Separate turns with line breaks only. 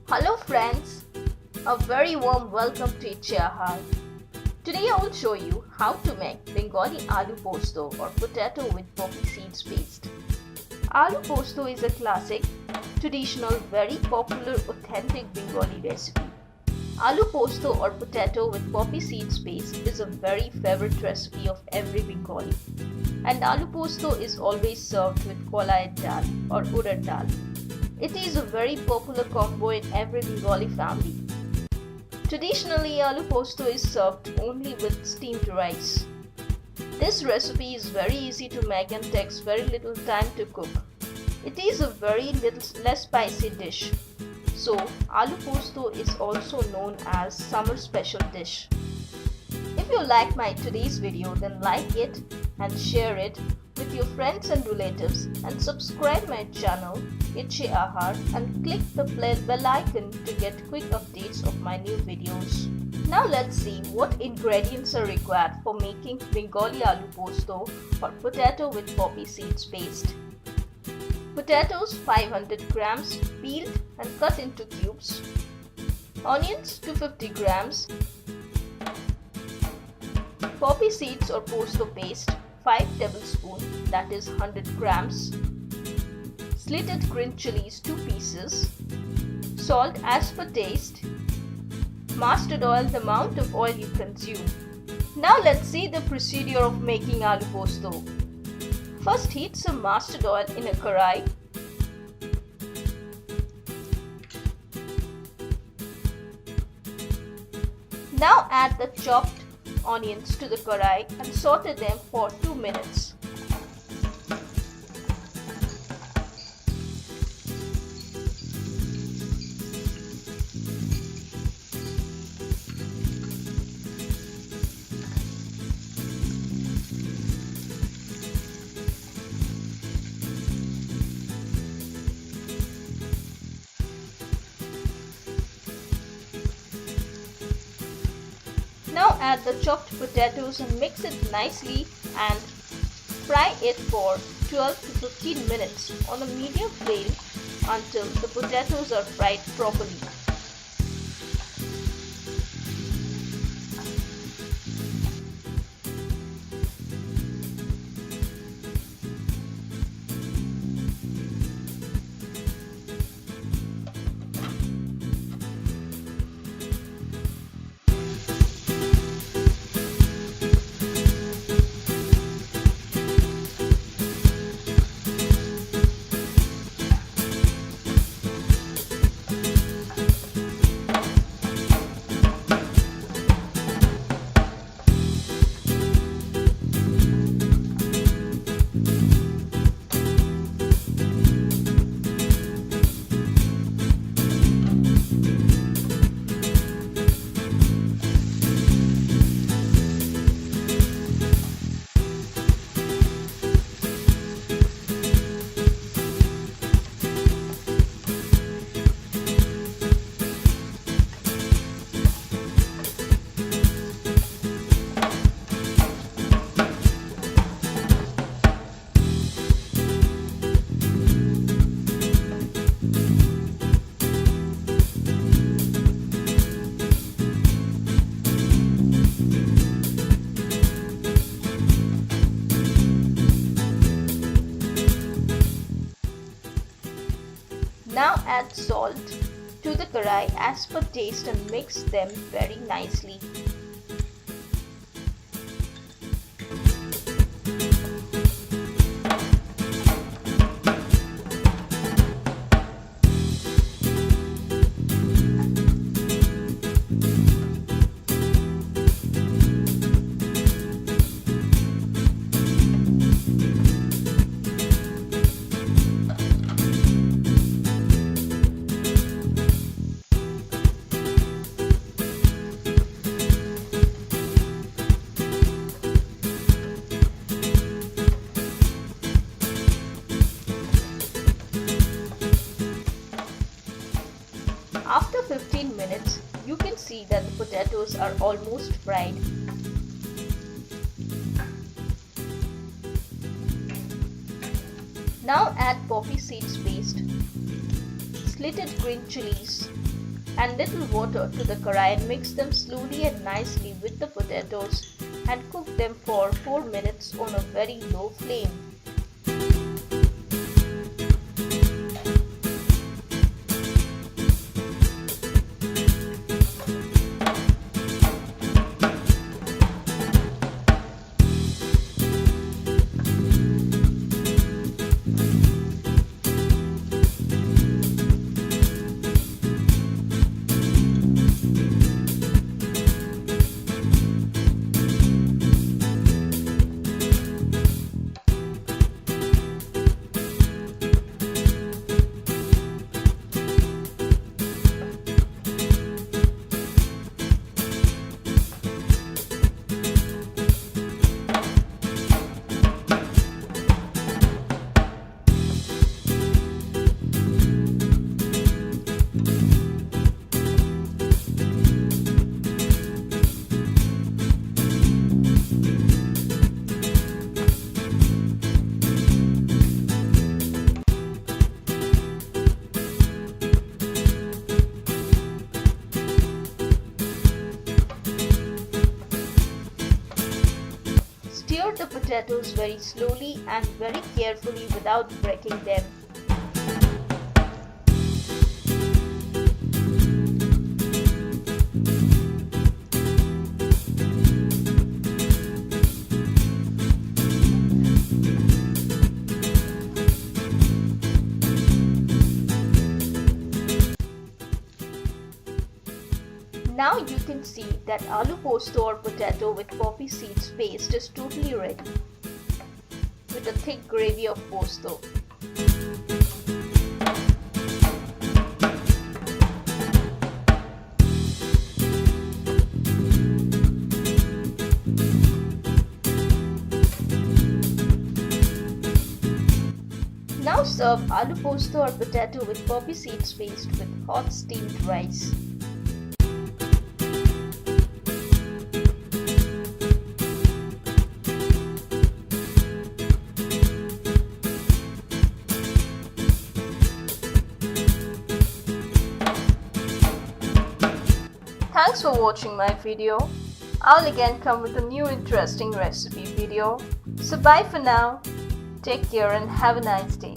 Hello friends, a very warm welcome to Ichche Aahar. Today I will show you how to make Bengali aloo posto or potato with poppy seeds paste. Aloo posto is a classic, traditional, very popular, authentic Bengali recipe. Aloo posto or potato with poppy seeds paste is a very favorite recipe of every Bengali. And aloo posto is always served with kolait dal or urad dal. It is a very popular combo in every Bengali family. Traditionally, aloo posto is served only with steamed rice. This recipe is very easy to make and takes very little time to cook. It is a very less spicy dish. So, aloo posto is also known as summer special dish. If you like my today's video, then like it and share it with your friends and relatives, and subscribe my channel Ichche Aahar and click the bell icon to get quick updates of my new videos. Now let's see what ingredients are required for making Bengali aloo posto or potato with poppy seeds paste. Potatoes 500 grams peeled and cut into cubes. Onions 250 grams. Poppy seeds or posto paste 5 tablespoons, that is 100 grams. Slitted green chilies 2 pieces. Salt as per taste. Mustard oil, the amount of oil you consume. Now let's see the procedure of making aloo posto. First heat some mustard oil in a karai. Now add the chopped onions to the karai and saute them for 2 minutes. Now add the chopped potatoes and mix it nicely and fry it for 12 to 15 minutes on a medium flame until the potatoes are fried properly. Now add salt to the karai as per taste and mix them very nicely. After 15 minutes, you can see that the potatoes are almost fried. Now add poppy seeds paste, slitted green chilies, and little water to the karai and mix them slowly and nicely with the potatoes and cook them for 4 minutes on a very low flame. Stir the potatoes very slowly and very carefully without breaking them. Now you can see that aloo posto or potato with poppy seeds paste is totally ready with a thick gravy of posto. Now serve aloo posto or potato with poppy seeds paste with hot steamed rice. Thanks for watching my video. I'll again come with a new interesting recipe video. So bye for now. Take care and have a nice day.